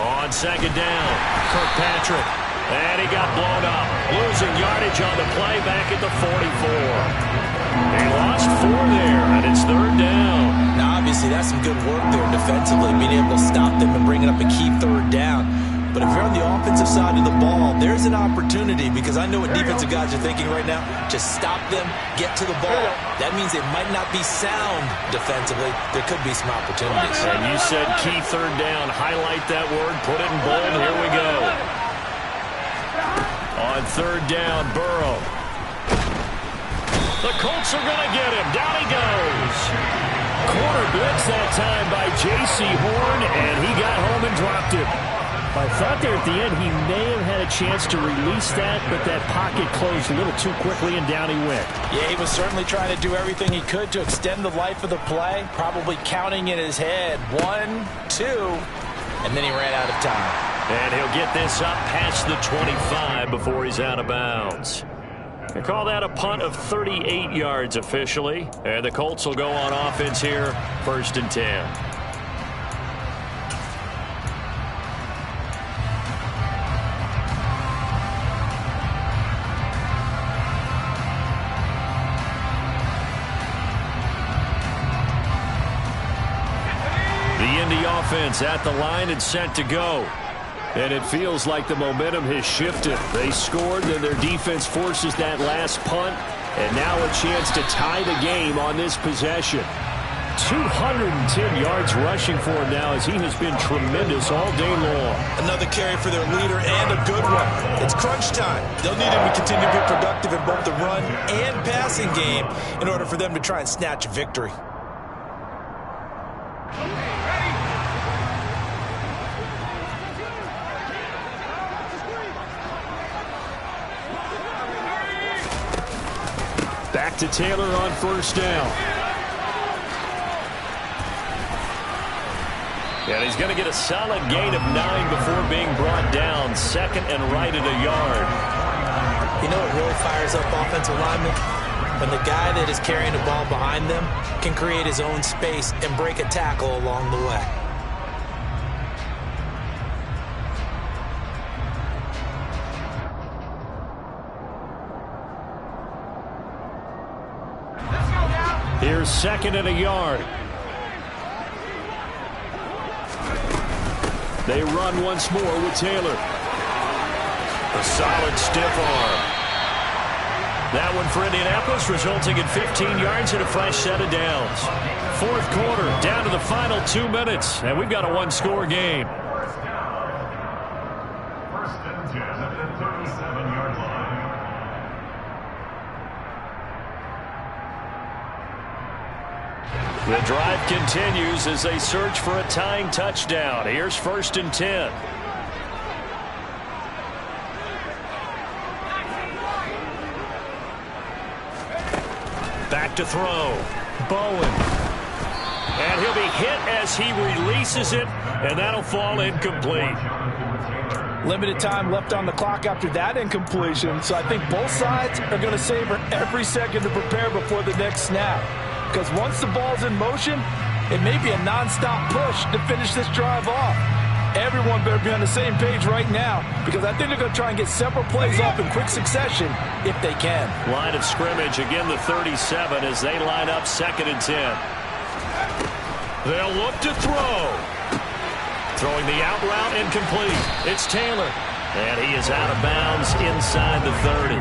On 2nd down, Kirkpatrick. And he got blown up. Losing yardage on the play back at the 44. They lost 4 there, and it's 3rd down. Now, obviously, that's some good work there defensively, being able to stop them and bringing up a key 3rd down. But if you're on the offensive side of the ball, there's an opportunity, because I know what defensive guys are thinking right now. Just stop them, get to the ball. That means they might not be sound defensively. There could be some opportunities. And you said key 3rd down. Highlight that word. Put it in bold. Here we go. On 3rd down, Burrow. The Colts are going to get him. Down he goes. Corner blitz that time by J.C. Horn, and he got home and dropped it. I thought there at the end he may have had a chance to release that, but that pocket closed a little too quickly, and down he went. Yeah, he was certainly trying to do everything he could to extend the life of the play, probably counting in his head 1, 2, and then he ran out of time. And he'll get this up past the 25 before he's out of bounds. They call that a punt of 38 yards officially, and the Colts will go on offense here, 1st and 10. Offense at the line and set to go. And it feels like the momentum has shifted. They scored, then their defense forces that last punt, and now a chance to tie the game on this possession. 210 yards rushing for him now, as he has been tremendous all day long. Another carry for their leader, and a good one. It's crunch time. They'll need him to continue to be productive in both the run and passing game in order for them to try and snatch a victory. Back to Taylor on 1st down. And he's going to get a solid gain of 9 before being brought down. 2nd and right at a yard. You know what really fires up offensive linemen? When the guy that is carrying the ball behind them can create his own space and break a tackle along the way. Here's 2nd and a yard. They run once more with Taylor. A solid stiff arm. That one for Indianapolis, resulting in 15 yards and a fresh set of downs. 4th quarter, down to the final 2 minutes, and we've got a 1-score game. 1st and 10 at the 37-yard line. The drive continues as they search for a tying touchdown. Here's 1st and 10. Back to throw. Bowen. And he'll be hit as he releases it, and that'll fall incomplete. Limited time left on the clock after that incompletion, so I think both sides are going to savor every second to prepare before the next snap. Because once the ball's in motion, it may be a non-stop push to finish this drive off. Everyone better be on the same page right now, because I think they're going to try and get several plays off in quick succession if they can. Line of scrimmage, again the 37 as they line up 2nd and 10. They'll look to throw. Throwing the out route incomplete. It's Taylor. And he is out of bounds inside the 30.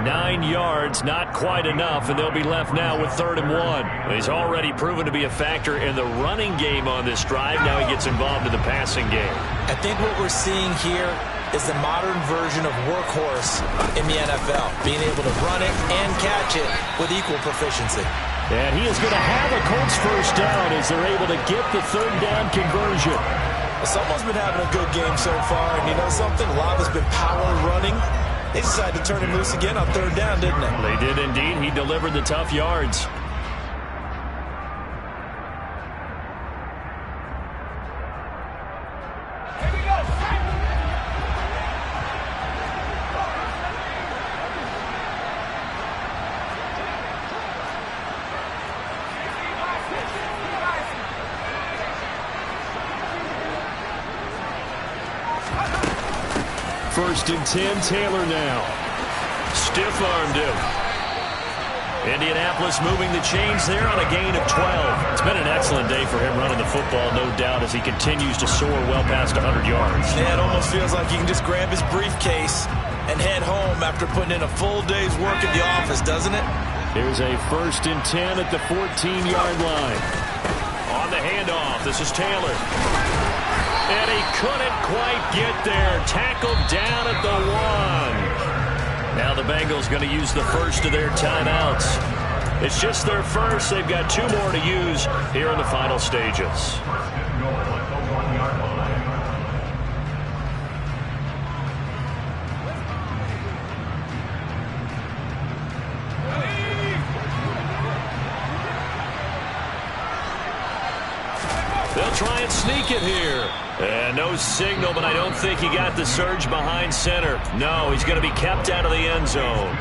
9 yards, not quite enough, and they'll be left now with 3rd and 1. He's already proven to be a factor in the running game on this drive. Now he gets involved in the passing game. I think what we're seeing here is the modern version of workhorse in the NFL, being able to run it and catch it with equal proficiency. And he is going to have a Colts first down as they're able to get the 3rd down conversion. Someone's been having a good game so far, and you know something? A lot has been power running. They decided to turn him loose again on 3rd down, didn't they? They did indeed. He delivered the tough yards. First and 10, Taylor now. Stiff-armed him. Indianapolis moving the chains there on a gain of 12. It's been an excellent day for him running the football, no doubt, as he continues to soar well past 100 yards. Yeah, it almost feels like he can just grab his briefcase and head home after putting in a full day's work at the office, doesn't it? Here's a first and 10 at the 14-yard line. On the handoff, this is Taylor. And he couldn't quite get there. Tackled down at the 1. Now the Bengals going to use the first of their timeouts. It's just their first. They've got 2 more to use here in the final stages. They'll try and sneak it here. And no signal, but I don't think he got the surge behind center. No, he's going to be kept out of the end zone.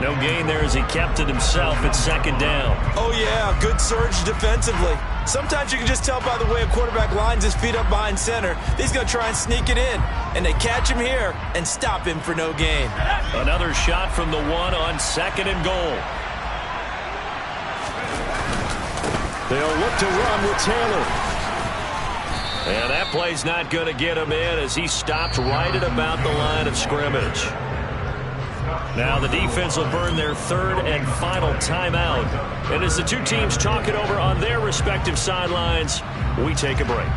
No gain there as he kept it himself at 2nd down. Oh, yeah, good surge defensively. Sometimes you can just tell by the way a quarterback lines his feet up behind center. He's going to try and sneak it in. And they catch him here and stop him for no gain. Another shot from the 1 on 2nd and goal. They'll look to run with Taylor. And that play's not going to get him in as he stopped right at about the line of scrimmage. Now the defense will burn their 3rd and final timeout. And as the 2 teams talk it over on their respective sidelines, we take a break.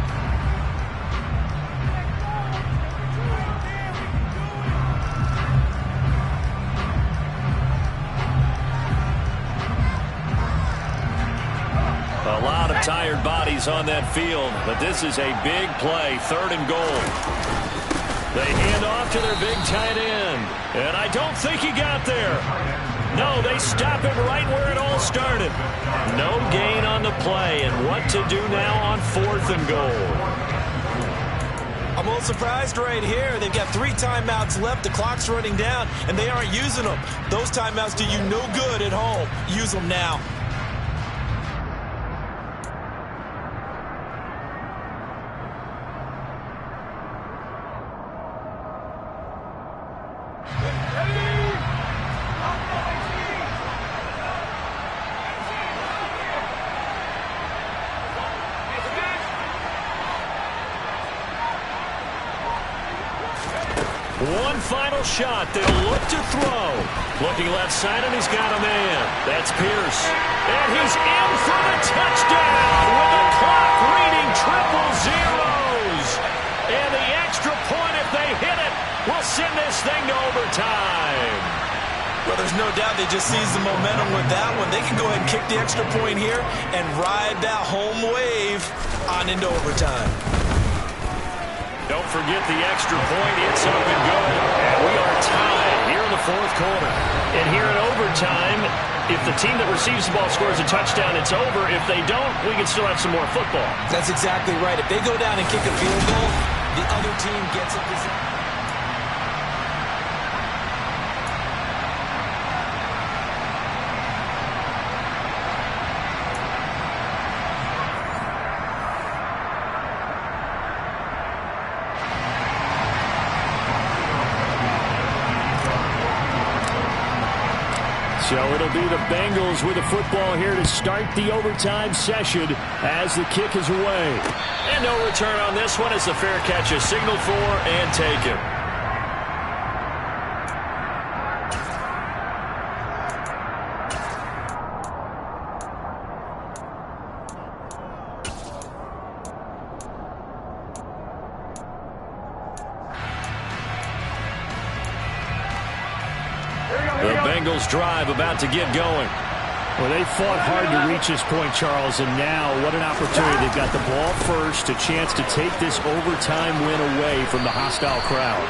A lot of tired bodies on that field, but this is a big play, 3rd and goal. They hand off to their big tight end, and I don't think he got there. No, they stop him right where it all started. No gain on the play, and what to do now on 4th and goal. I'm a little surprised right here. They've got 3 timeouts left. The clock's running down, and they aren't using them. Those timeouts do you no good at home. Use them now. One final shot. They'll look to throw. Looking left side, and he's got a man. That's Pierce. And he's in for the touchdown with the clock reading triple zeros. And the extra point, if they hit it, will send this thing to overtime. Well, there's no doubt they just seized the momentum with that one. They can go ahead and kick the extra point here and ride that home wave on into overtime. Don't forget the extra point. It's up and good. And we are tied here in the 4th quarter. And here in overtime, if the team that receives the ball scores a touchdown, it's over. If they don't, we can still have some more football. That's exactly right. If they go down and kick a field goal, the other team gets it. So it'll be the Bengals with the football here to start the overtime session as the kick is away. And no return on this one as the fair catch is signaled for and taken. Bengals drive about to get going. Well, they fought hard to reach this point, Charles, and now what an opportunity. They've got the ball first, a chance to take this overtime win away from the hostile crowd.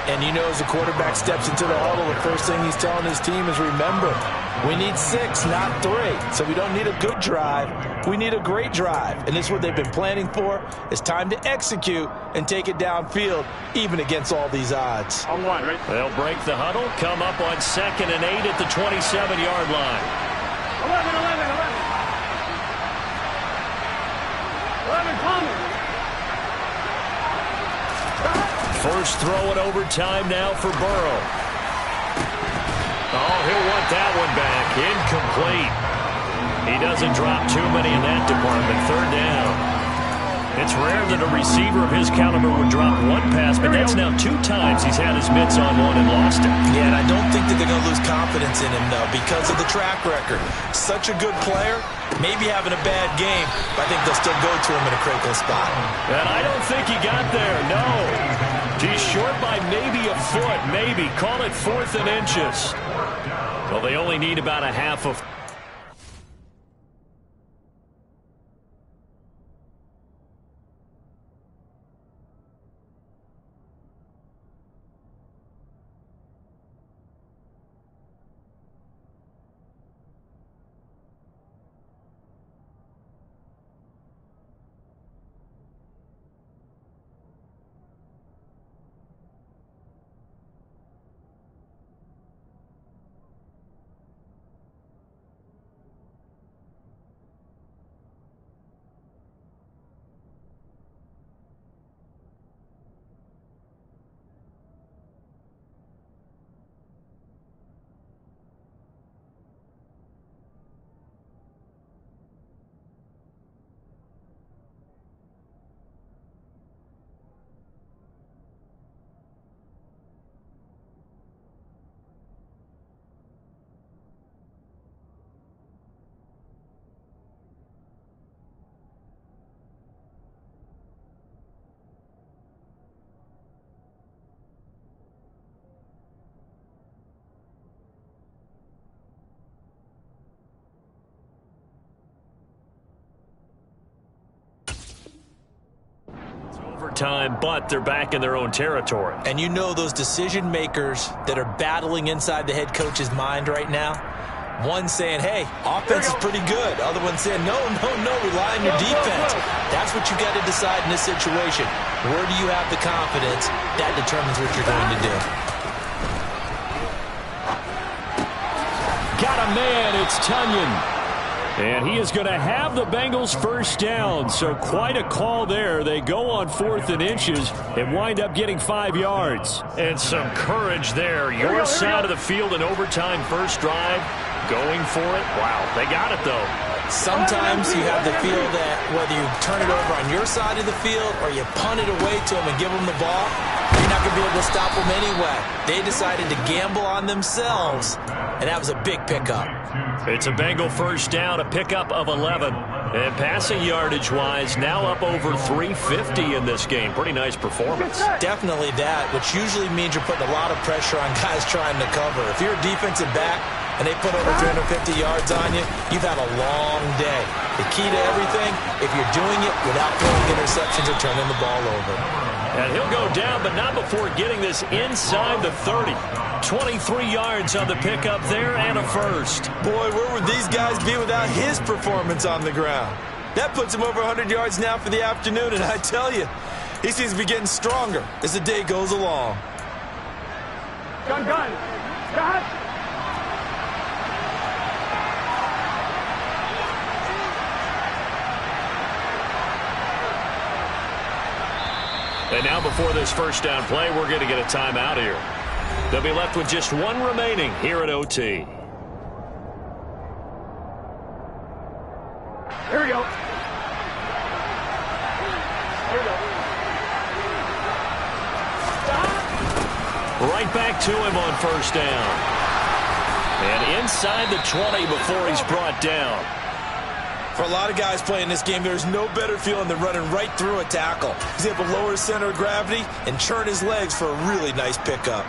And you know, as the quarterback steps into the huddle, the first thing he's telling his team is, remember, we need 6, not 3. So we don't need a good drive. We need a great drive. And this is what they've been planning for. It's time to execute and take it downfield, even against all these odds. On one, right? They'll break the huddle, come up on 2nd and 8 at the 27-yard line. 11 coming. First throw in overtime now for Burrow. Oh, he'll want that one back. Incomplete. He doesn't drop too many in that department. 3rd down. It's rare that a receiver of his caliber would drop one pass, but that's now 2 times he's had his mitts on one and lost it. Yeah, and I don't think that they're going to lose confidence in him, though, because of the track record. Such a good player, maybe having a bad game, but I think they'll still go to him in a critical spot. And I don't think he got there, no. He's short by maybe a foot, maybe. Call it 4th and inches. Well, they only need about a half of... Time, but they're back in their own territory. And you know those decision makers that are battling inside the head coach's mind right now? One saying, hey, offense is pretty good. Other one saying, no, rely on your defense. That's what you got to decide in this situation. Where do you have the confidence? That determines what you're going to do. Got a man, it's Tunyon. And he is going to have the Bengals first down. So quite a call there. They go on 4th and inches and wind up getting 5 yards. And some courage there. Your side of the field in overtime first drive. Going for it. Wow, they got it though. Sometimes you have the feel that whether you turn it over on your side of the field or you punt it away to them and give them the ball, you're not going to be able to stop them anyway. They decided to gamble on themselves, and that was a big pickup. It's a Bengal first down, a pickup of 11. And passing yardage-wise, now up over 350 in this game. Pretty nice performance. Definitely that, which usually means you're putting a lot of pressure on guys trying to cover. If you're a defensive back and they put over 350 yards on you, you've had a long day. The key to everything, if you're doing it without throwing interceptions or turning the ball over. And he'll go down, but not before getting this inside the 30. 23 yards on the pickup there and a first. Boy, where would these guys be without his performance on the ground? That puts him over 100 yards now for the afternoon, and I tell you, he seems to be getting stronger as the day goes along. Gun. Scott. And now before this first down play, we're going to get a timeout here. They'll be left with just one remaining here at OT. Here we go. Right back to him on first down. And inside the 20 before he's brought down. For a lot of guys playing this game, there's no better feeling than running right through a tackle. He's able to lower his center of gravity and churn his legs for a really nice pickup.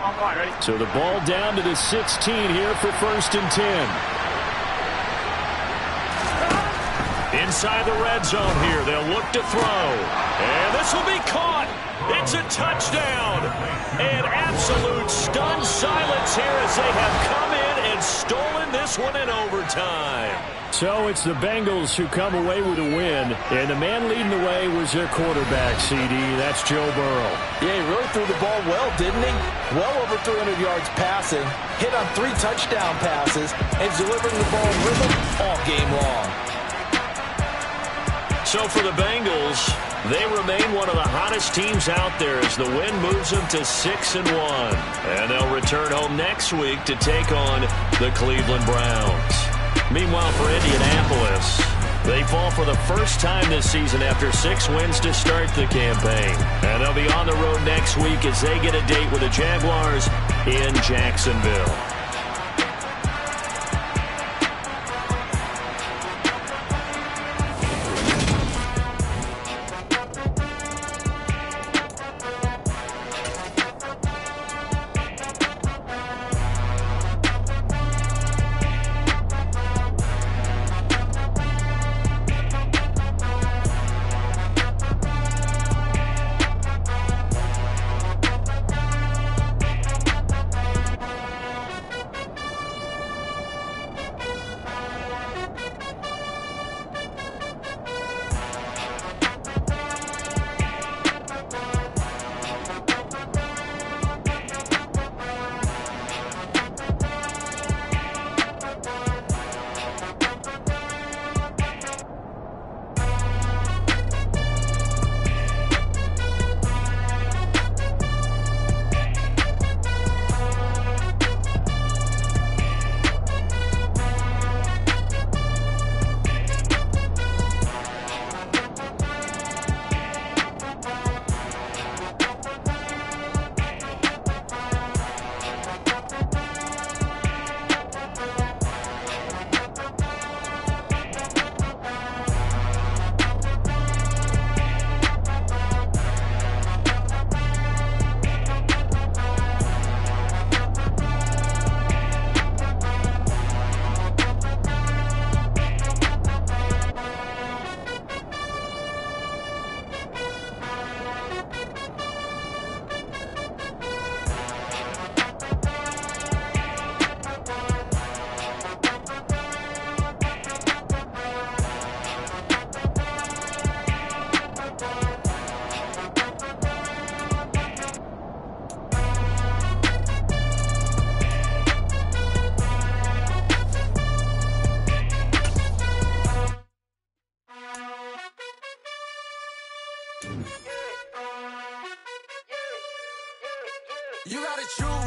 So the ball down to the 16 here for 1st and 10. Inside the red zone here, they'll look to throw. And this will be caught. It's a touchdown. And absolute stunned silence here as they have come in and stolen this one in overtime. So it's the Bengals who come away with a win. And the man leading the way was their quarterback, CD. That's Joe Burrow. Yeah, he really threw the ball well, didn't he? Well over 300 yards passing, hit on 3 touchdown passes, and he's delivering the ball with him all game long. So for the Bengals, they remain one of the hottest teams out there as the win moves them to 6-1. And they'll return home next week to take on the Cleveland Browns. Meanwhile, for Indianapolis, they fall for the first time this season after 6 wins to start the campaign. And they'll be on the road next week as they get a date with the Jaguars in Jacksonville. You gotta choose